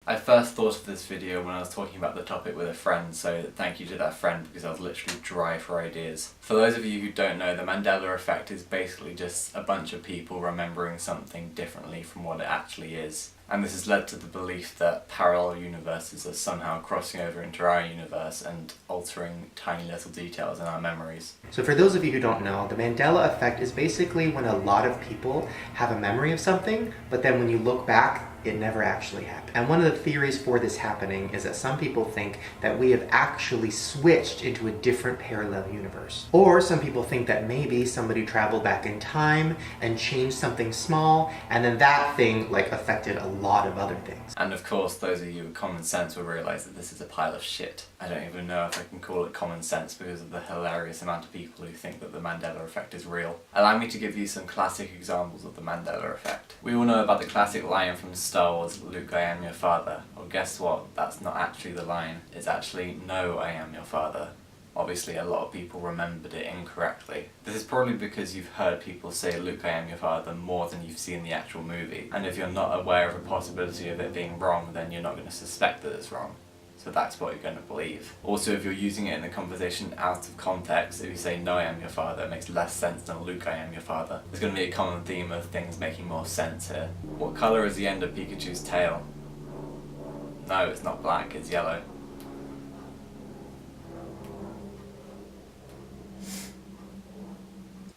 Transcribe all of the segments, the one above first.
I first thought of this video when I was talking about the topic with a friend, so thank you to that friend because I was literally dry for ideas. For those of you who don't know, the Mandela effect is basically just a bunch of people remembering something differently from what it actually is. And this has led to the belief that parallel universes are somehow crossing over into our universe and altering tiny little details in our memories. So for those of you who don't know, the Mandela effect is basically when a lot of people have a memory of something, but then when you look back, it never actually happened. And one of the theories for this happening is that some people think that we have actually switched into a different parallel universe. Or some people think that maybe somebody traveled back in time and changed something small, and then that thing affected a lot of other things. And of course, those of you with common sense will realise that this is a pile of shit. I don't even know if I can call it common sense because of the hilarious amount of people who think that the Mandela effect is real. Allow me to give you some classic examples of the Mandela effect. We all know about the classic line from Star Wars, "Luke, I am your father." Well, guess what? That's not actually the line. It's actually, "No, I am your father." Obviously, a lot of people remembered it incorrectly. This is probably because you've heard people say "Luke, I am your father" more than you've seen the actual movie. And if you're not aware of a possibility of it being wrong, then you're not going to suspect that it's wrong. So that's what you're going to believe. Also, if you're using it in a conversation out of context, if you say "No, I am your father," it makes less sense than "Luke, I am your father." There's going to be a common theme of things making more sense here. What colour is the end of Pikachu's tail? No, it's not black, it's yellow.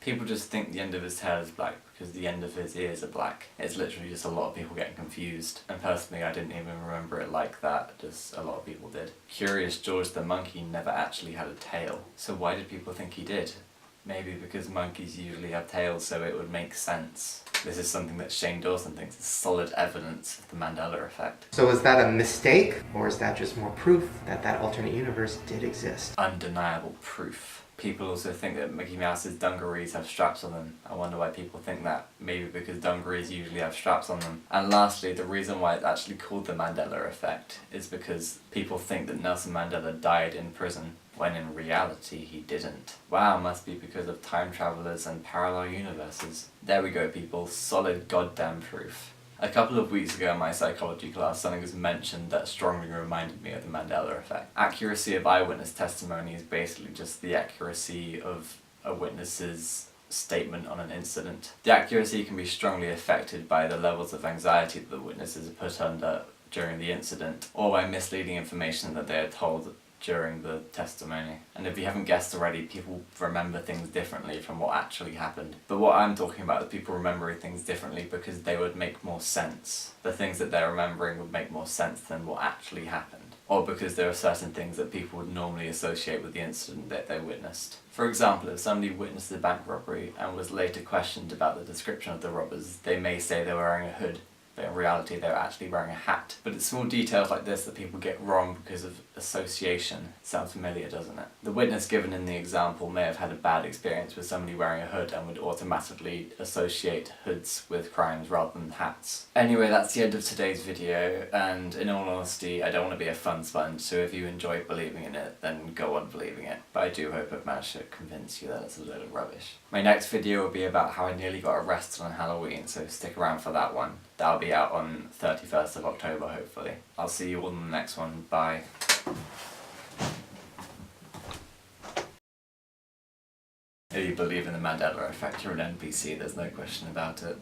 People just think the end of his tail is black because the end of his ears are black. It's literally just a lot of people getting confused. And personally, I didn't even remember it like that, just a lot of people did. Curious George the monkey never actually had a tail. So why did people think he did? Maybe because monkeys usually have tails, so it would make sense. This is something that Shane Dawson thinks is solid evidence of the Mandela effect. So is that a mistake, or is that just more proof that that alternate universe did exist? Undeniable proof. People also think that Mickey Mouse's dungarees have straps on them. I wonder why people think that. Maybe because dungarees usually have straps on them. And lastly, the reason why it's actually called the Mandela effect is because people think that Nelson Mandela died in prison, when in reality he didn't. Wow, must be because of time travelers and parallel universes. There we go, people. Solid goddamn proof. A couple of weeks ago in my psychology class, something was mentioned that strongly reminded me of the Mandela effect. Accuracy of eyewitness testimony is basically just the accuracy of a witness's statement on an incident. The accuracy can be strongly affected by the levels of anxiety that the witnesses are put under during the incident, or by misleading information that they are told during the testimony. And if you haven't guessed already, people remember things differently from what actually happened. But what I'm talking about is people remembering things differently because they would make more sense. The things that they're remembering would make more sense than what actually happened. Or because there are certain things that people would normally associate with the incident that they witnessed. For example, if somebody witnessed a bank robbery and was later questioned about the description of the robbers, they may say they were wearing a hood, but in reality they were actually wearing a hat. But it's small details like this that people get wrong because of association. Sounds familiar, doesn't it? The witness given in the example may have had a bad experience with somebody wearing a hood and would automatically associate hoods with crimes rather than hats. Anyway, that's the end of today's video, and in all honesty, I don't want to be a fun sponge, so if you enjoy believing in it, then go on believing it. But I do hope I've managed to convince you that it's a load of rubbish. My next video will be about how I nearly got arrested on Halloween, so stick around for that one. That'll be out on 31st of October, hopefully. I'll see you all in the next one. Bye. If you believe in the Mandela effect, you're an NPC, there's no question about it.